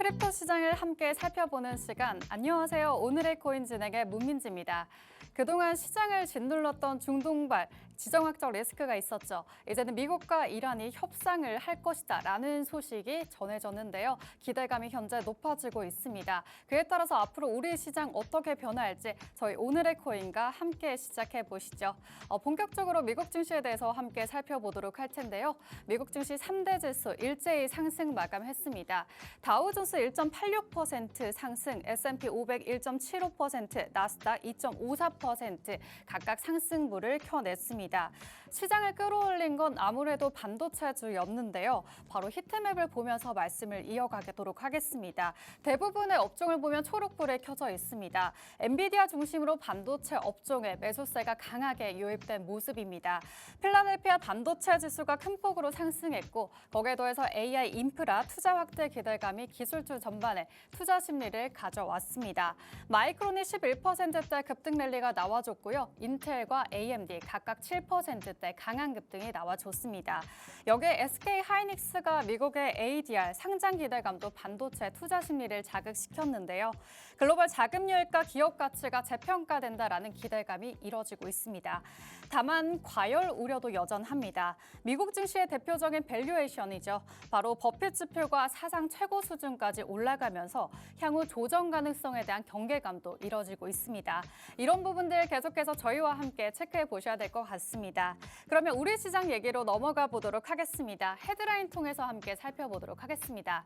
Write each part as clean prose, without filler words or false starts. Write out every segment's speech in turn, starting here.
크립토 시장을 함께 살펴보는 시간. 안녕하세요. 오늘의 코인 진행의 문민지입니다. 그동안 시장을 짓눌렀던 중동발 지정학적 리스크가 있었죠. 이제는 미국과 이란이 협상을 할 것이다라는 소식이 전해졌는데요. 기대감이 현재 높아지고 있습니다. 그에 따라서 앞으로 우리 시장 어떻게 변화할지 저희 오늘의 코인과 함께 시작해 보시죠. 본격적으로 미국 증시에 대해서 함께 살펴보도록 할 텐데요. 미국 증시 3대 지수 일제히 상승 마감했습니다. 다우존스 1.86% 상승, S&P 500 1.75%, 나스닥 2.54% 각각 상승물을 켜냈습니다. 시장을 끌어올린 건 아무래도 반도체주였는데요. 바로 히트맵을 보면서 말씀을 이어가도록 하겠습니다. 대부분의 업종을 보면 초록불에 켜져 있습니다. 엔비디아 중심으로 반도체 업종에 매수세가 강하게 유입된 모습입니다. 필라델피아 반도체 지수가 큰 폭으로 상승했고 거기에 더해서 AI 인프라 투자 확대 기대감이 기술주 전반에 투자 심리를 가져왔습니다. 마이크론이 11%대 급등 랠리가 나와줬고요. 인텔과 AMD 각각 7%대 강한 급등이 나와줬습니다. 여기에 SK하이닉스가 미국의 ADR 상장 기대감도 반도체 투자 심리를 자극시켰는데요. 글로벌 자금 유입과 기업 가치가 재평가된다라는 기대감이 이뤄지고 있습니다. 다만 과열 우려도 여전합니다. 미국 증시의 대표적인 밸류에이션이죠. 바로 버핏 지표가 사상 최고 수준까지 올라가면서 향후 조정 가능성에 대한 경계감도 이뤄지고 있습니다. 이런 부분들 계속해서 저희와 함께 체크해 보셔야 될 것 같습니다. 그러면 우리 시장 얘기로 넘어가 보도록 하겠습니다. 헤드라인 통해서 함께 살펴보도록 하겠습니다.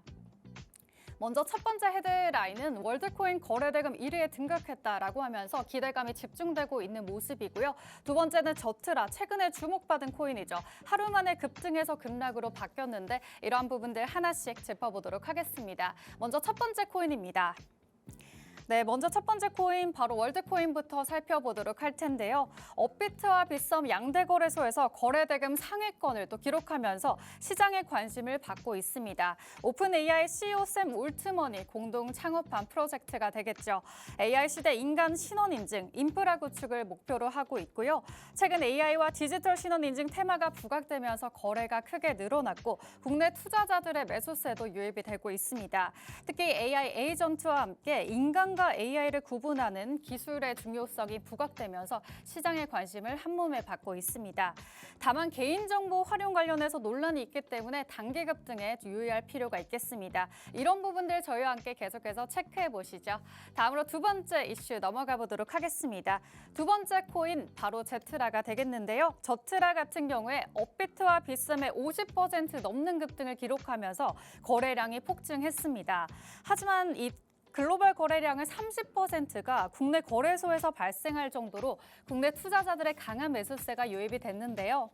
먼저 첫 번째 헤드라인은 월드코인 거래대금 1위에 등극했다라고 하면서 기대감이 집중되고 있는 모습이고요. 두 번째는 저트라, 최근에 주목받은 코인이죠. 하루 만에 급등해서 급락으로 바뀌었는데 이러한 부분들 하나씩 짚어보도록 하겠습니다. 먼저 첫 번째 코인입니다. 네, 먼저 첫 번째 코인 바로 월드코인부터 살펴보도록 할 텐데요. 업비트와 빗썸 양대 거래소에서 거래대금 상위권을 또 기록하면서 시장의 관심을 받고 있습니다. 오픈 AI CEO 샘 올트먼이 공동 창업한 프로젝트가 되겠죠. AI 시대 인간 신원 인증, 인프라 구축을 목표로 하고 있고요. 최근 AI와 디지털 신원 인증 테마가 부각되면서 거래가 크게 늘어났고 국내 투자자들의 매수세도 유입이 되고 있습니다. 특히 AI 에이전트와 함께 인간과 AI를 구분하는 기술의 중요성이 부각되면서 시장의 관심을 한몸에 받고 있습니다. 다만 개인정보 활용 관련해서 논란이 있기 때문에 단기 급등에 유의할 필요가 있겠습니다. 이런 부분들 저희와 함께 계속해서 체크해 보시죠. 다음으로 두 번째 이슈 넘어가 보도록 하겠습니다. 두 번째 코인 바로 제트라가 되겠는데요. 저트라 같은 경우에 업비트와 빗썸의 50% 넘는 급등을 기록하면서 거래량이 폭증했습니다. 하지만 이 글로벌 거래량의 30%가 국내 거래소에서 발생할 정도로 국내 투자자들의 강한 매수세가 유입이 됐는데요.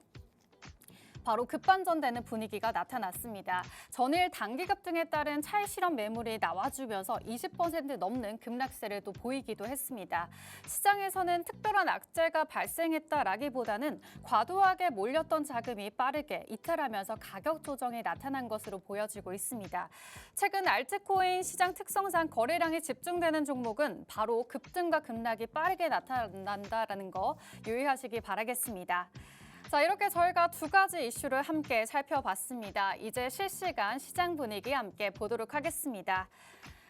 바로 급반전되는 분위기가 나타났습니다. 전일 단기 급등에 따른 차익 실현 매물이 나와주면서 20% 넘는 급락세를 또 보이기도 했습니다. 시장에서는 특별한 악재가 발생했다라기보다는 과도하게 몰렸던 자금이 빠르게 이탈하면서 가격 조정이 나타난 것으로 보여지고 있습니다. 최근 알트코인 시장 특성상 거래량이 집중되는 종목은 바로 급등과 급락이 빠르게 나타난다는 거 유의하시기 바라겠습니다. 자, 이렇게 저희가 두 가지 이슈를 함께 살펴봤습니다. 이제 실시간 시장 분위기 함께 보도록 하겠습니다.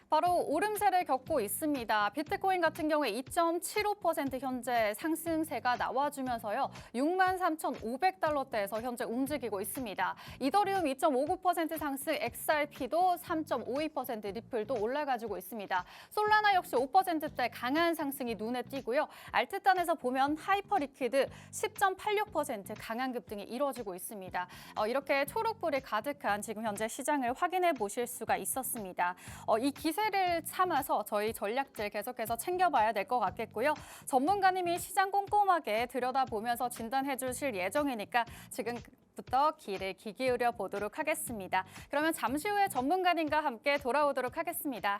바로 오름세를 겪고 있습니다. 비트코인 같은 경우에 2.75% 현재 상승세가 나와주면서요. 63,500달러대에서 현재 움직이고 있습니다. 이더리움 2.59% 상승, XRP도 3.52%, 리플도 올라가지고 있습니다. 솔라나 역시 5%대 강한 상승이 눈에 띄고요. 알트단에서 보면 하이퍼리퀴드 10.86% 강한 급등이 이루어지고 있습니다. 이렇게 초록불이 가득한 지금 현재 시장을 확인해 보실 수가 있었습니다. 이 기세를 삼아서 저희 전략들 계속해서 챙겨봐야 될 것 같겠고요. 전문가님이 시장 꼼꼼하게 들여다보면서 진단해 주실 예정이니까 지금부터 귀를 귀 기울여 보도록 하겠습니다. 그러면 잠시 후에 전문가님과 함께 돌아오도록 하겠습니다.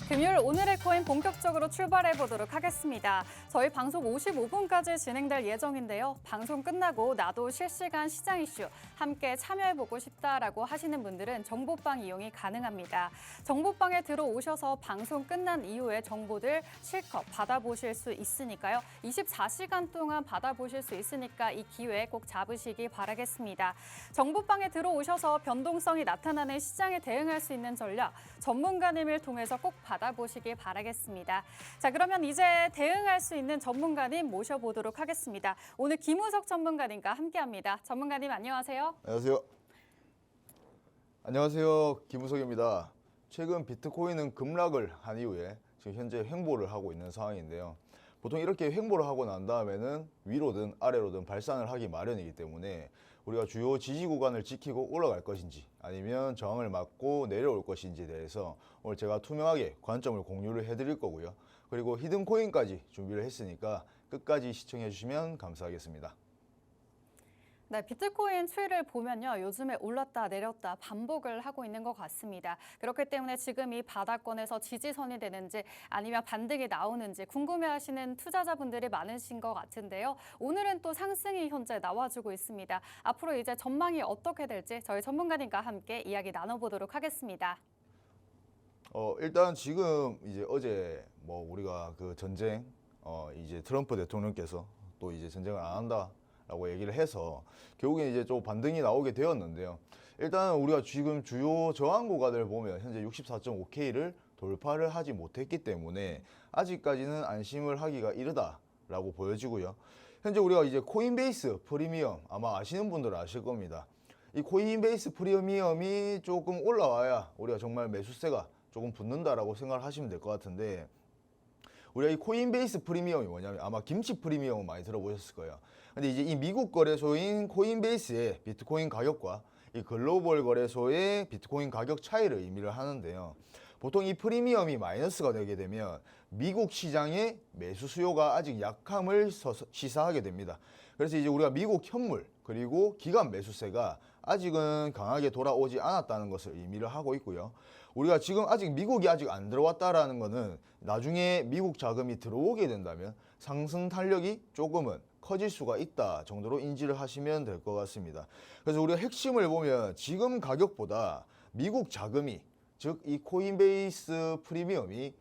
금요일 오늘의 코인 본격적으로 출발해 보도록 하겠습니다. 저희 방송 55분까지 진행될 예정인데요. 방송 끝나고 나도 실시간 시장 이슈 함께 참여해보고 싶다라고 하시는 분들은 정보방 이용이 가능합니다. 정보방에 들어오셔서 방송 끝난 이후에 정보들 실컷 받아보실 수 있으니까요. 24시간 동안 받아보실 수 있으니까 이 기회 꼭 잡으시기 바라겠습니다. 정보방에 들어오셔서 변동성이 나타나는 시장에 대응할 수 있는 전략, 전문가님을 통해서 꼭 받아보시길 바라겠습니다. 자, 그러면 이제 대응할 수 있는 전문가님 모셔보도록 하겠습니다. 오늘 김우석 전문가님과 함께합니다. 전문가님 안녕하세요. 안녕하세요. 안녕하세요. 김우석입니다. 최근 비트코인은 급락을 한 이후에 지금 현재 횡보를 하고 있는 상황인데요. 보통 이렇게 횡보를 하고 난 다음에는 위로든 아래로든 발산을 하기 마련이기 때문에 우리가 주요 지지 구간을 지키고 올라갈 것인지 아니면 저항을 맞고 내려올 것인지에 대해서 오늘 제가 투명하게 관점을 공유를 해드릴 거고요. 그리고 히든코인까지 준비를 했으니까 끝까지 시청해 주시면 감사하겠습니다. 네, 비트코인 추이를 보면요. 요즘에 올랐다 내렸다 반복을 하고 있는 것 같습니다. 그렇기 때문에 지금 이 바닥권에서 지지선이 되는지 아니면 반등이 나오는지 궁금해하시는 투자자분들이 많으신 것 같은데요. 오늘은 또 상승이 현재 나와주고 있습니다. 앞으로 이제 전망이 어떻게 될지 저희 전문가님과 함께 이야기 나눠보도록 하겠습니다. 일단 지금 이제 어제 뭐 우리가 그 전쟁 이제 트럼프 대통령께서 또 이제 전쟁을 안 한다라고 얘기를 해서 결국에 이제 좀 반등이 나오게 되었는데요. 일단 우리가 지금 주요 저항 구간을 보면 현재 64.5K를 돌파를 하지 못했기 때문에 아직까지는 안심을 하기가 이르다라고 보여지고요. 현재 우리가 이제 코인베이스 프리미엄 아마 아시는 분들은 아실 겁니다. 이 코인베이스 프리미엄이 조금 올라와야 우리가 정말 매수세가 조금 붙는다라고 생각을 하시면 될 것 같은데, 우리가 이 코인베이스 프리미엄이 뭐냐면 아마 김치 프리미엄 많이 들어보셨을 거예요. 근데 이제 이 미국 거래소인 코인베이스의 비트코인 가격과 이 글로벌 거래소의 비트코인 가격 차이를 의미를 하는데요. 보통 이 프리미엄이 마이너스가 되게 되면 미국 시장의 매수 수요가 아직 약함을 시사하게 됩니다. 그래서 이제 우리가 미국 현물 그리고 기관 매수세가 아직은 강하게 돌아오지 않았다는 것을 의미를 하고 있고요. 우리가 지금 아직 미국이 아직 안 들어왔다라는 것은 나중에 미국 자금이 들어오게 된다면 상승 탄력이 조금은 커질 수가 있다 정도로 인지를 하시면 될 것 같습니다. 그래서 우리가 핵심을 보면 지금 가격보다 미국 자금이, 즉 이 코인베이스 프리미엄이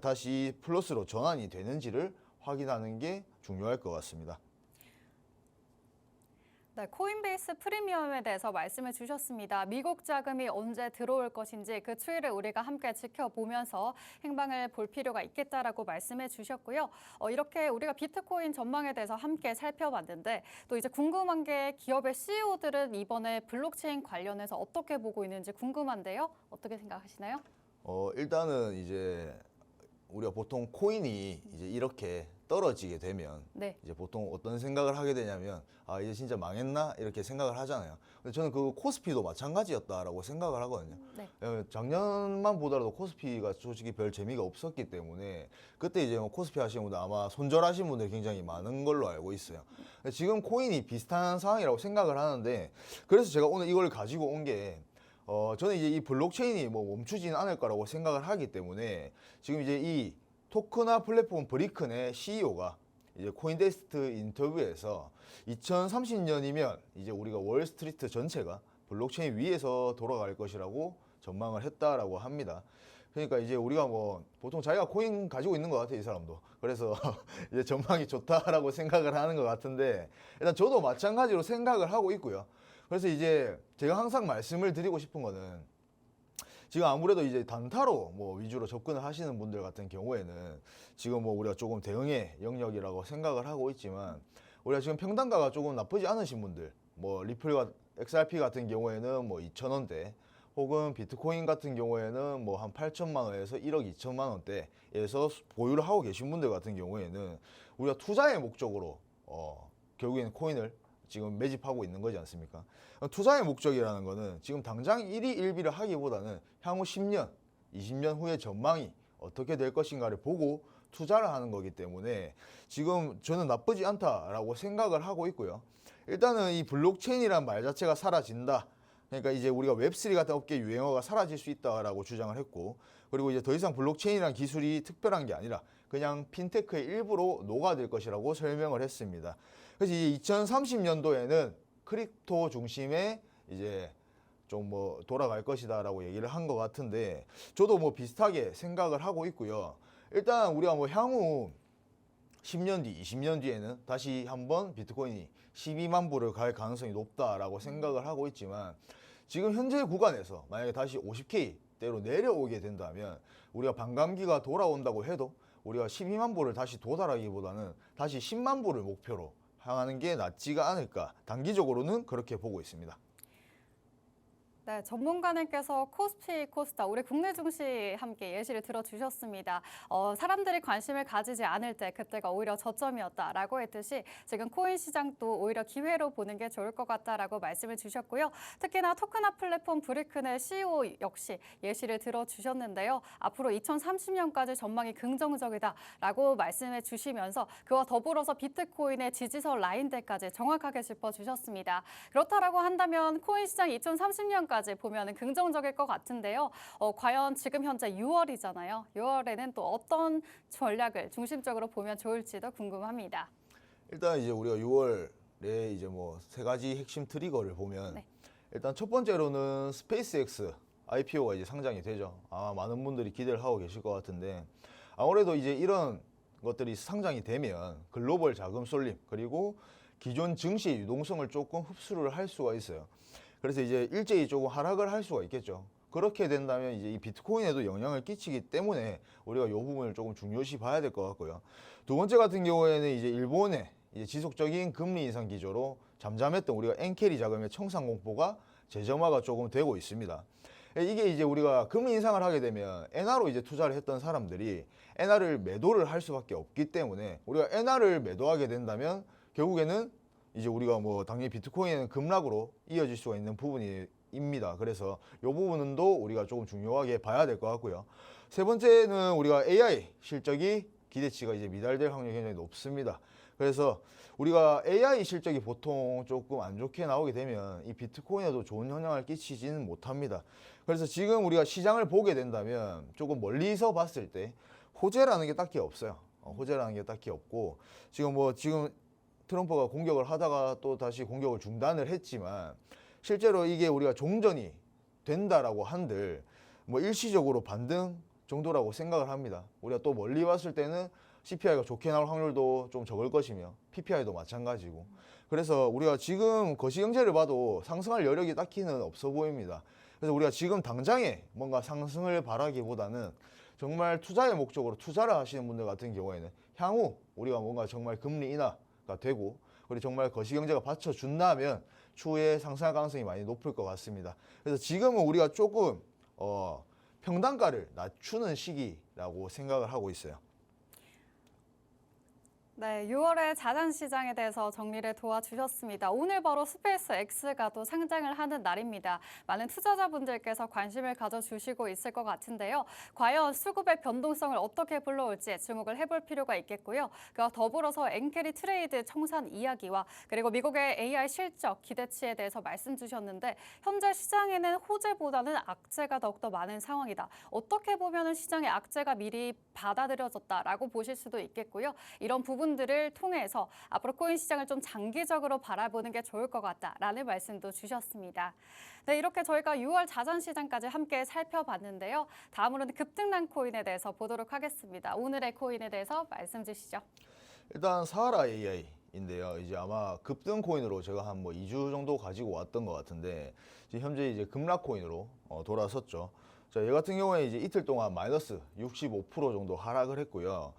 다시 플러스로 전환이 되는지를 확인하는 게 중요할 것 같습니다. 네, 코인베이스 프리미엄에 대해서 말씀을 주셨습니다. 미국 자금이 언제 들어올 것인지 그 추이를 우리가 함께 지켜보면서 행방을 볼 필요가 있겠다라고 말씀해 주셨고요. 이렇게 우리가 비트코인 전망에 대해서 함께 살펴봤는데 또 이제 궁금한 게 기업의 CEO들은 이번에 블록체인 관련해서 어떻게 보고 있는지 궁금한데요. 어떻게 생각하시나요? 일단은 이제 우리가 보통 코인이 이제 이렇게 떨어지게 되면 네. 이제 보통 어떤 생각을 하게 되냐면 아 이제 진짜 망했나 이렇게 생각을 하잖아요. 근데 저는 그 코스피도 마찬가지였다라고 생각을 하거든요. 네. 작년만 보더라도 코스피가 솔직히 별 재미가 없었기 때문에 그때 이제 뭐 코스피 하시는 분들 아마 손절하신 분들이 굉장히 많은 걸로 알고 있어요. 근데 지금 코인이 비슷한 상황이라고 생각을 하는데 그래서 제가 오늘 이걸 가지고 온 게 저는 이제 이 블록체인이 뭐 멈추지는 않을 거라고 생각을 하기 때문에 지금 이제 이 토크나 플랫폼 브리큰의 CEO가 이제 코인데스트 인터뷰에서 2030년이면 이제 우리가 월스트리트 전체가 블록체인 위에서 돌아갈 것이라고 전망을 했다라고 합니다. 그러니까 이제 우리가 뭐 보통 자기가 코인 가지고 있는 것 같아 이 사람도. 그래서 이제 전망이 좋다라고 생각을 하는 것 같은데 일단 저도 마찬가지로 생각을 하고 있고요. 그래서 이제 제가 항상 말씀을 드리고 싶은 거는 지금 아무래도 이제 단타로 뭐 위주로 접근을 하시는 분들 같은 경우에는 지금 뭐 우리가 조금 대응의 영역이라고 생각을 하고 있지만 우리가 지금 평단가가 조금 나쁘지 않으신 분들 뭐 리플과 XRP 같은 경우에는 뭐 2,000원대 혹은 비트코인 같은 경우에는 뭐 한 8천만 원에서 1억 2천만 원대에서 보유를 하고 계신 분들 같은 경우에는 우리가 투자의 목적으로 결국에는 코인을 지금 매집하고 있는 거지 않습니까? 투자의 목적이라는 거는 지금 당장 1위 1비를 하기보다는 향후 10년, 20년 후의 전망이 어떻게 될 것인가를 보고 투자를 하는 거기 때문에 지금 저는 나쁘지 않다라고 생각을 하고 있고요. 일단은 이 블록체인이란 말 자체가 사라진다. 그러니까 이제 우리가 웹3 같은 업계 유행어가 사라질 수 있다라고 주장을 했고, 그리고 이제 더 이상 블록체인이라는 기술이 특별한 게 아니라 그냥 핀테크의 일부로 녹아들 것이라고 설명을 했습니다. 그래서 이 2030년도에는 크립토 중심의 이제 좀 뭐 돌아갈 것이다라고 얘기를 한 것 같은데 저도 뭐 비슷하게 생각을 하고 있고요. 일단 우리가 뭐 향후 10년 뒤, 20년 뒤에는 다시 한번 비트코인이 12만 불을 갈 가능성이 높다라고 생각을 하고 있지만 지금 현재 구간에서 만약에 다시 50K대로 내려오게 된다면 우리가 반감기가 돌아온다고 해도 우리가 12만 불을 다시 도달하기보다는 다시 10만 불을 목표로 향하는 게 낫지가 않을까. 단기적으로는 그렇게 보고 있습니다. 네, 전문가님께서 코스피, 코스닥, 우리 국내 증시 함께 예시를 들어주셨습니다. 사람들이 관심을 가지지 않을 때 그때가 오히려 저점이었다라고 했듯이 지금 코인 시장도 오히려 기회로 보는 게 좋을 것 같다라고 말씀을 주셨고요. 특히나 토크나 플랫폼 브리큰의 CEO 역시 예시를 들어주셨는데요. 앞으로 2030년까지 전망이 긍정적이다라고 말씀해 주시면서 그와 더불어서 비트코인의 지지선 라인대까지 정확하게 짚어주셨습니다. 그렇다라고 한다면 코인 시장 2030년까지 보면은 긍정적일 것 같은데요. 과연 지금 현재 6월이잖아요. 6월에는 또 어떤 전략을 중심적으로 보면 좋을지도 궁금합니다. 일단 이제 우리가 6월에 이제 뭐 세 가지 핵심 트리거를 보면 네. 일단 첫 번째로는 스페이스X IPO가 이제 상장이 되죠. 아마 많은 분들이 기대를 하고 계실 것 같은데 아무래도 이제 이런 것들이 상장이 되면 글로벌 자금 쏠림 그리고 기존 증시의 유동성을 조금 흡수를 할 수가 있어요. 그래서 이제 일제히 조금 하락을 할 수가 있겠죠. 그렇게 된다면 이제 이 비트코인에도 영향을 끼치기 때문에 우리가 이 부분을 조금 중요시 봐야 될 것 같고요. 두 번째 같은 경우에는 이제 일본의 이제 지속적인 금리 인상 기조로 잠잠했던 우리가 엔캐리 자금의 청산 공포가 재점화가 조금 되고 있습니다. 이게 이제 우리가 금리 인상을 하게 되면 엔화로 이제 투자를 했던 사람들이 엔화를 매도를 할 수밖에 없기 때문에 우리가 엔화를 매도하게 된다면 결국에는 이제 우리가 뭐 당연히 비트코인은 급락으로 이어질 수가 있는 부분입니다. 그래서 이 부분도 우리가 조금 중요하게 봐야 될 것 같고요. 세 번째는 우리가 AI 실적이 기대치가 이제 미달될 확률이 굉장히 높습니다. 그래서 우리가 AI 실적이 보통 조금 안 좋게 나오게 되면 이 비트코인에도 좋은 영향을 끼치지는 못합니다. 그래서 지금 우리가 시장을 보게 된다면 조금 멀리서 봤을 때 호재라는 게 딱히 없어요. 호재라는 게 딱히 없고 지금 트럼프가 공격을 하다가 또 다시 공격을 중단을 했지만 실제로 이게 우리가 종전이 된다라고 한들 뭐 일시적으로 반등 정도라고 생각을 합니다. 우리가 또 멀리 봤을 때는 CPI가 좋게 나올 확률도 좀 적을 것이며 PPI도 마찬가지고 그래서 우리가 지금 거시경제를 봐도 상승할 여력이 딱히는 없어 보입니다. 그래서 우리가 지금 당장에 뭔가 상승을 바라기보다는 정말 투자의 목적으로 투자를 하시는 분들 같은 경우에는 향후 우리가 뭔가 정말 금리 인하가 되고 그리고 정말 거시경제가 받쳐준다면 추후에 상승할 가능성이 많이 높을 것 같습니다. 그래서 지금은 우리가 조금 평단가를 낮추는 시기라고 생각을 하고 있어요. 네, 6월의 자산 시장에 대해서 정리를 도와주셨습니다. 오늘 바로 스페이스 X가 또 상장을 하는 날입니다. 많은 투자자분들께서 관심을 가져주시고 있을 것 같은데요. 과연 수급의 변동성을 어떻게 불러올지 주목을 해볼 필요가 있겠고요. 그와 더불어서 엔캐리 트레이드 청산 이야기와 그리고 미국의 AI 실적 기대치에 대해서 말씀 주셨는데 현재 시장에는 호재보다는 악재가 더욱더 많은 상황이다. 어떻게 보면 시장의 악재가 미리 받아들여졌다라고 보실 수도 있겠고요. 이런 부분들을 통해서 앞으로 코인 시장을 좀 장기적으로 바라보는 게 좋을 것 같다라는 말씀도 주셨습니다. 네, 이렇게 저희가 6월 자산 시장까지 함께 살펴봤는데요. 다음으로는 급등난 코인에 대해서 보도록 하겠습니다. 오늘의 코인에 대해서 말씀 주시죠. 일단 사하라 AI인데요. 이제 아마 급등 코인으로 제가 한 뭐 2주 정도 가지고 왔던 것 같은데 지금 현재 이제 급락 코인으로 돌아섰죠. 자, 얘 같은 경우에 이제 이틀 동안 마이너스 65% 정도 하락을 했고요.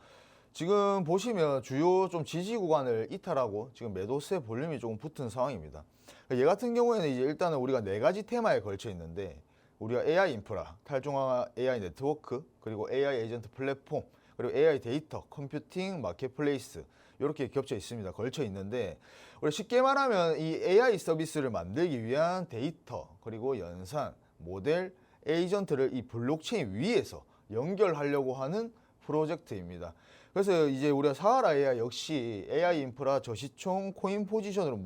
지금 보시면 주요 좀 지지 구간을 이탈하고 지금 매도세 볼륨이 조금 붙은 상황입니다. 얘 같은 경우에는 이제 일단은 우리가 네 가지 테마에 걸쳐 있는데 우리가 AI 인프라, 탈중앙화 AI 네트워크, 그리고 AI 에이전트 플랫폼, 그리고 AI 데이터, 컴퓨팅, 마켓플레이스 이렇게 겹쳐 있습니다. 걸쳐 있는데 우리 쉽게 말하면 이 AI 서비스를 만들기 위한 데이터, 그리고 연산, 모델, 에이전트를 이 블록체인 위에서 연결하려고 하는 프로젝트입니다. 그래서 이제 우리가 사하라 AI 역시 AI 인프라 저시총 코인 포지션으로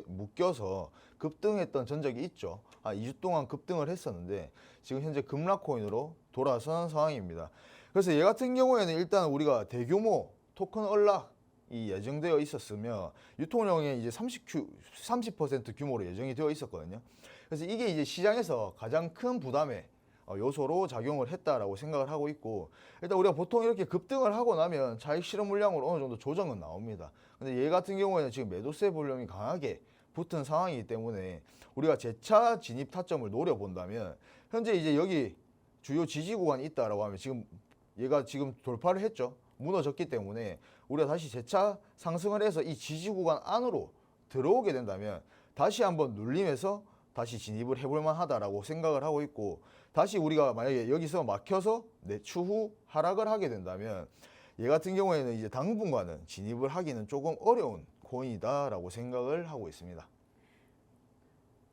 묶여서 급등했던 전적이 있죠. 2주 동안 급등을 했었는데 지금 현재 급락코인으로 돌아선 상황입니다. 그래서 얘 같은 경우에는 일단 우리가 대규모 토큰 언락이 예정되어 있었으며 유통량의 이제 30% 규모로 예정이 되어 있었거든요. 그래서 이게 이제 시장에서 가장 큰 부담의 요소로 작용을 했다라고 생각을 하고 있고, 일단 우리가 보통 이렇게 급등을 하고 나면 차익 실현 물량으로 어느 정도 조정은 나옵니다. 근데 얘 같은 경우에는 지금 매도세 볼륨이 강하게 붙은 상황이기 때문에 우리가 재차 진입 타점을 노려본다면 현재 이제 여기 주요 지지 구간이 있다라고 하면 지금 얘가 지금 돌파를 했죠. 무너졌기 때문에 우리가 다시 재차 상승을 해서 이 지지 구간 안으로 들어오게 된다면 다시 한번 눌림해서 다시 진입을 해볼 만하다라고 생각을 하고 있고, 다시 우리가 만약에 여기서 막혀서 추후 하락을 하게 된다면 얘 같은 경우에는 이제 당분간은 진입을 하기는 조금 어려운 코인이다라고 생각을 하고 있습니다.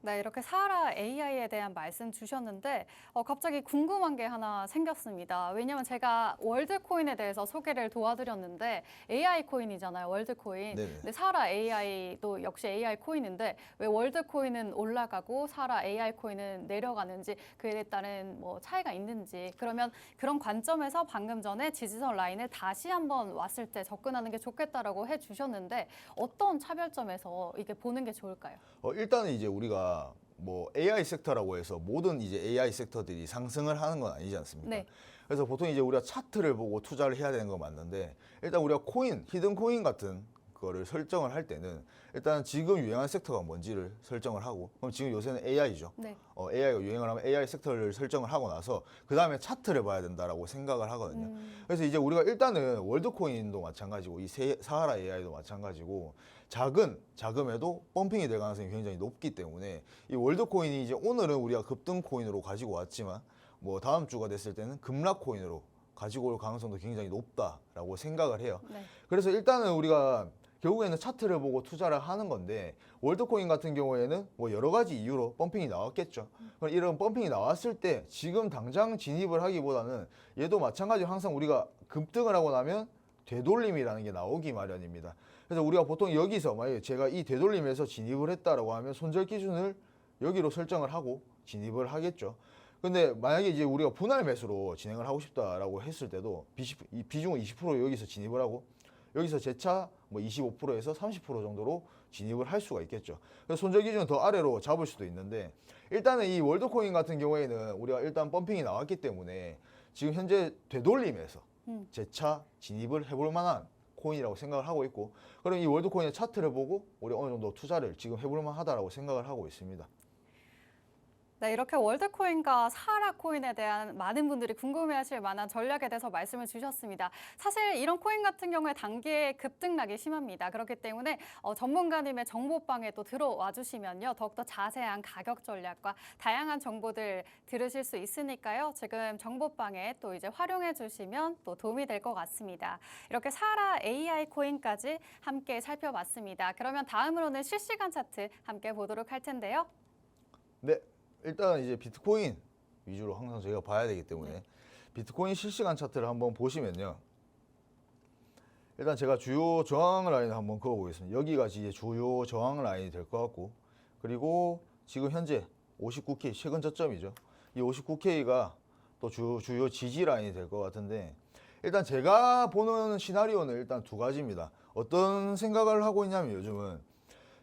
네, 이렇게 사하라 AI에 대한 말씀 주셨는데 갑자기 궁금한 게 하나 생겼습니다. 왜냐하면 제가 월드코인에 대해서 소개를 도와드렸는데 AI 코인이잖아요, 월드코인. 네네. 근데 사하라 AI도 역시 AI 코인인데 왜 월드코인은 올라가고 사하라 AI 코인은 내려가는지 그에 따른 뭐 차이가 있는지, 그러면 그런 관점에서 방금 전에 지지선 라인에 다시 한번 왔을 때 접근하는 게 좋겠다라고 해주셨는데 어떤 차별점에서 이게 보는 게 좋을까요? 일단은 이제 우리가 뭐 AI 섹터라고 해서 모든 이제 AI 섹터들이 상승을 하는 건 아니지 않습니까? 네. 그래서 보통 이제 우리가 차트를 보고 투자를 해야 되는 건 맞는데, 일단 우리가 히든 코인 같은 거를 설정을 할 때는 일단 지금 유행하는 섹터가 뭔지를 설정을 하고, 그럼 지금 요새는 AI죠. 네. AI가 유행을 하면 AI 섹터를 설정을 하고 나서 그 다음에 차트를 봐야 된다라고 생각을 하거든요. 그래서 이제 우리가 일단은 월드코인도 마찬가지고 이 사하라 AI도 마찬가지고 자금에도 펌핑이 될 가능성이 굉장히 높기 때문에 이 월드코인이 이제 오늘은 우리가 급등 코인으로 가지고 왔지만 뭐 다음 주가 됐을 때는 급락 코인으로 가지고 올 가능성도 굉장히 높다라고 생각을 해요. 네. 그래서 일단은 우리가 결국에는 차트를 보고 투자를 하는 건데, 월드코인 같은 경우에는 뭐 여러 가지 이유로 펌핑이 나왔겠죠. 그럼 이런 펌핑이 나왔을 때 지금 당장 진입을 하기보다는 얘도 마찬가지로 항상 우리가 급등을 하고 나면 되돌림이라는 게 나오기 마련입니다. 그래서 우리가 보통 여기서 만약에 제가 이 되돌림에서 진입을 했다라고 하면 손절 기준을 여기로 설정을 하고 진입을 하겠죠. 근데 만약에 이제 우리가 분할 매수로 진행을 하고 싶다라고 했을 때도 비중을 20% 여기서 진입을 하고 여기서 재차 뭐 25%에서 30% 정도로 진입을 할 수가 있겠죠. 그래서 손절 기준은 더 아래로 잡을 수도 있는데, 일단은 이 월드코인 같은 경우에는 우리가 일단 펌핑이 나왔기 때문에 지금 현재 되돌림에서 재차 진입을 해볼 만한 코인이라고 생각을 하고 있고, 그럼 이 월드코인의 차트를 보고 우리 어느 정도 투자를 지금 해볼 만하다라고 생각을 하고 있습니다. 네, 이렇게 월드코인과 사하라 코인에 대한 많은 분들이 궁금해하실 만한 전략에 대해서 말씀을 주셨습니다. 사실 이런 코인 같은 경우에 단기에 급등락이 심합니다. 그렇기 때문에 전문가님의 정보방에 또 들어와 주시면요, 더욱더 자세한 가격 전략과 다양한 정보들 들으실 수 있으니까요. 지금 정보방에 또 이제 활용해 주시면 또 도움이 될 것 같습니다. 이렇게 사하라 AI 코인까지 함께 살펴봤습니다. 그러면 다음으로는 실시간 차트 함께 보도록 할 텐데요. 네. 일단 이제 비트코인 위주로 항상 저희가 봐야 되기 때문에 비트코인 실시간 차트를 한번 보시면요. 일단 제가 주요 저항 라인을 한번 그어보겠습니다. 여기가 이제 주요 저항 라인이 될 것 같고, 그리고 지금 현재 59K 최근 저점이죠. 이 59K가 또 주요 지지 라인이 될 것 같은데, 일단 제가 보는 시나리오는 일단 두 가지입니다. 어떤 생각을 하고 있냐면 요즘은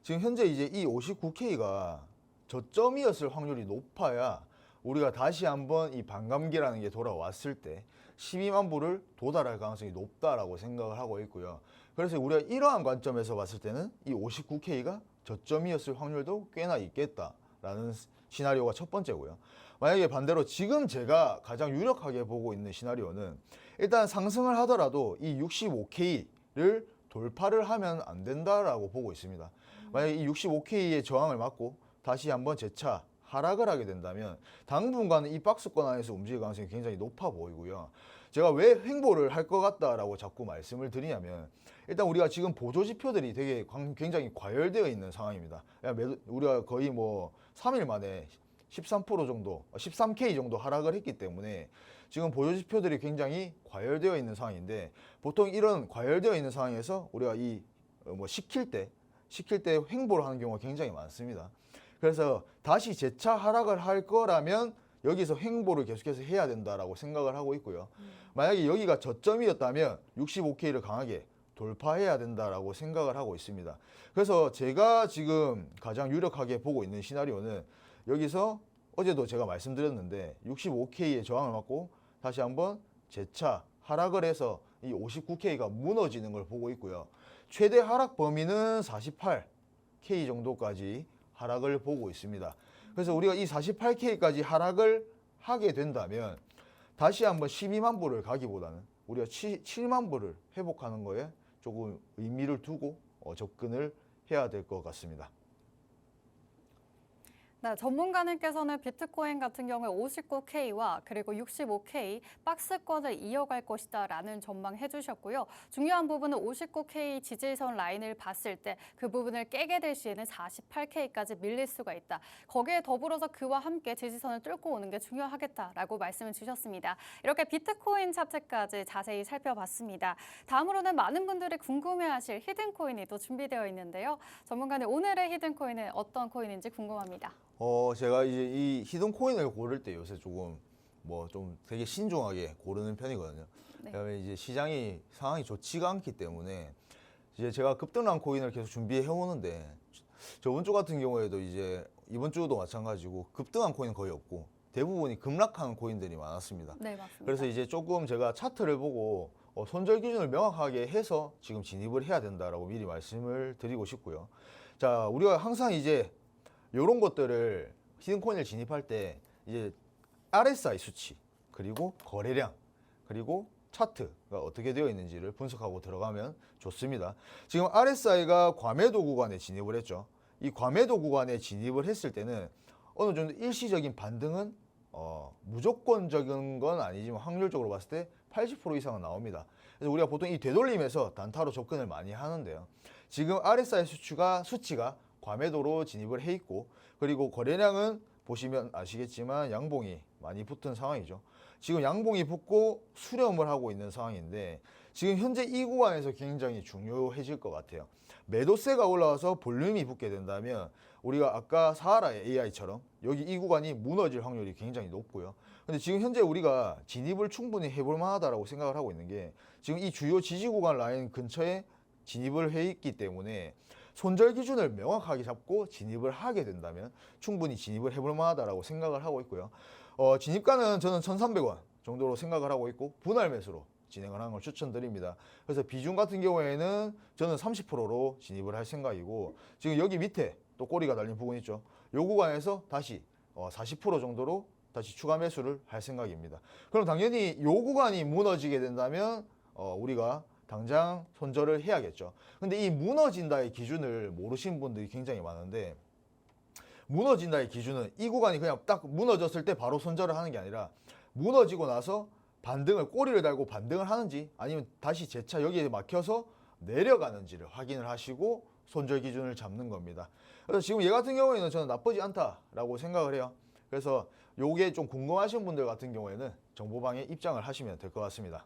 지금 현재 이제 이 59K가 저점이었을 확률이 높아야 우리가 다시 한번 이 반감기라는 게 돌아왔을 때 12만 불을 도달할 가능성이 높다라고 생각을 하고 있고요. 그래서 우리가 이러한 관점에서 봤을 때는 이 59K가 저점이었을 확률도 꽤나 있겠다라는 시나리오가 첫 번째고요. 만약에 반대로 지금 제가 가장 유력하게 보고 있는 시나리오는 일단 상승을 하더라도 이 65K를 돌파를 하면 안 된다라고 보고 있습니다. 만약에 이 65K의 저항을 맞고 다시 한번 재차 하락을 하게 된다면 당분간은 이 박스권 안에서 움직일 가능성이 굉장히 높아 보이고요. 제가 왜 횡보를 할 것 같다라고 자꾸 말씀을 드리냐면, 일단 우리가 지금 보조 지표들이 되게 굉장히 과열되어 있는 상황입니다. 우리가 거의 뭐 3일 만에 13% 정도, 13K 정도 하락을 했기 때문에 지금 보조 지표들이 굉장히 과열되어 있는 상황인데, 보통 이런 과열되어 있는 상황에서 우리가 이 뭐 시킬 때 횡보를 하는 경우가 굉장히 많습니다. 그래서 다시 재차 하락을 할 거라면 여기서 횡보를 계속해서 해야 된다라고 생각을 하고 있고요. 만약에 여기가 저점이었다면 65K를 강하게 돌파해야 된다라고 생각을 하고 있습니다. 그래서 제가 지금 가장 유력하게 보고 있는 시나리오는 여기서 어제도 제가 말씀드렸는데 65K의 저항을 맞고 다시 한번 재차 하락을 해서 이 59K가 무너지는 걸 보고 있고요. 최대 하락 범위는 48K 정도까지 하락을 보고 있습니다. 그래서 우리가 이 48K까지 하락을 하게 된다면 다시 한번 12만 불을 가기보다는 우리가 7만 불을 회복하는 거에 조금 의미를 두고 접근을 해야 될 것 같습니다. 네, 전문가님께서는 비트코인 같은 경우에 59K와 그리고 65K 박스권을 이어갈 것이다라는 전망해 주셨고요. 중요한 부분은 59K 지지선 라인을 봤을 때 그 부분을 깨게 될 시에는 48K까지 밀릴 수가 있다. 거기에 더불어서 그와 함께 지지선을 뚫고 오는 게 중요하겠다라고 말씀을 주셨습니다. 이렇게 비트코인 차트까지 자세히 살펴봤습니다. 다음으로는 많은 분들이 궁금해하실 히든코인이 또 준비되어 있는데요. 전문가님, 오늘의 히든코인은 어떤 코인인지 궁금합니다. 제가 이제 이 히든 코인을 고를 때 요새 조금 좀 되게 신중하게 고르는 편이거든요. 네. 그다음에 이제 시장이 상황이 좋지가 않기 때문에 이제 제가 급등한 코인을 계속 준비해 오는데 저번 주 같은 경우에도 이제 이번 주도 마찬가지고 급등한 코인은 거의 없고 대부분이 급락하는 코인들이 많았습니다. 네, 맞습니다. 그래서 이제 조금 제가 차트를 보고 손절 기준을 명확하게 해서 지금 진입을 해야 된다라고 미리 말씀을 드리고 싶고요. 자, 우리가 항상 이제 이런 것들을 히든코인을 진입할 때 이제 RSI 수치 그리고 거래량 그리고 차트가 어떻게 되어 있는지를 분석하고 들어가면 좋습니다. 지금 RSI가 과매도 구간에 진입을 했죠. 이 과매도 구간에 진입을 했을 때는 어느 정도 일시적인 반등은 무조건적인 건 아니지만 확률적으로 봤을 때 80% 이상은 나옵니다. 그래서 우리가 보통 이 되돌림에서 단타로 접근을 많이 하는데요. 지금 RSI 수치가 과매도로 진입을 해 있고 그리고 거래량은 보시면 아시겠지만 양봉이 많이 붙은 상황이죠. 지금 양봉이 붙고 수렴을 하고 있는 상황인데 지금 현재 이 구간에서 굉장히 중요해질 것 같아요. 매도세가 올라와서 볼륨이 붙게 된다면 우리가 아까 사하라 AI처럼 여기 이 구간이 무너질 확률이 굉장히 높고요. 근데 지금 현재 우리가 진입을 충분히 해볼 만하다라고 생각을 하고 있는 게 지금 이 주요 지지 구간 라인 근처에 진입을 해 있기 때문에 손절 기준을 명확하게 잡고 진입을 하게 된다면 충분히 진입을 해볼 만하다라고 생각을 하고 있고요. 진입가는 저는 1,300원 정도로 생각을 하고 있고 분할 매수로 진행을 하는 걸 추천드립니다. 그래서 비중 같은 경우에는 저는 30%로 진입을 할 생각이고 지금 여기 밑에 또 꼬리가 달린 부분 있죠. 요 구간에서 다시 40% 정도로 다시 추가 매수를 할 생각입니다. 그럼 당연히 요 구간이 무너지게 된다면 우리가 당장 손절을 해야겠죠. 근데 이 무너진다의 기준을 모르시는 분들이 굉장히 많은데 무너진다의 기준은 이 구간이 그냥 딱 무너졌을 때 바로 손절을 하는 게 아니라 무너지고 나서 꼬리를 달고 반등을 하는지 아니면 다시 재차 여기에 막혀서 내려가는지를 확인을 하시고 손절 기준을 잡는 겁니다. 그래서 지금 얘 같은 경우에는 저는 나쁘지 않다라고 생각을 해요. 그래서 요게 좀 궁금하신 분들 같은 경우에는 정보방에 입장을 하시면 될 것 같습니다.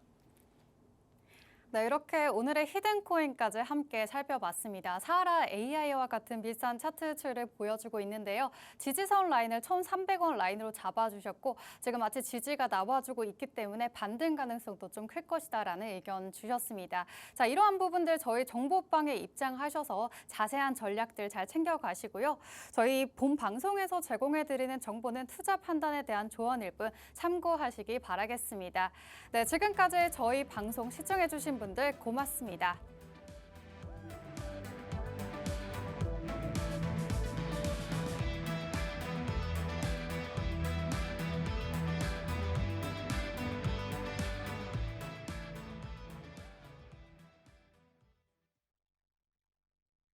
네, 이렇게 오늘의 히든코인까지 함께 살펴봤습니다. 사하라 AI와 같은 비슷한 차트를 보여주고 있는데요. 지지선 라인을 1,300원 라인으로 잡아주셨고 지금 마치 지지가 나와주고 있기 때문에 반등 가능성도 좀 클 것이다라는 의견 주셨습니다. 자, 이러한 부분들 저희 정보방에 입장하셔서 자세한 전략들 잘 챙겨가시고요. 저희 본 방송에서 제공해드리는 정보는 투자 판단에 대한 조언일 뿐 참고하시기 바라겠습니다. 네, 지금까지 저희 방송 시청해주신 분들 고맙습니다.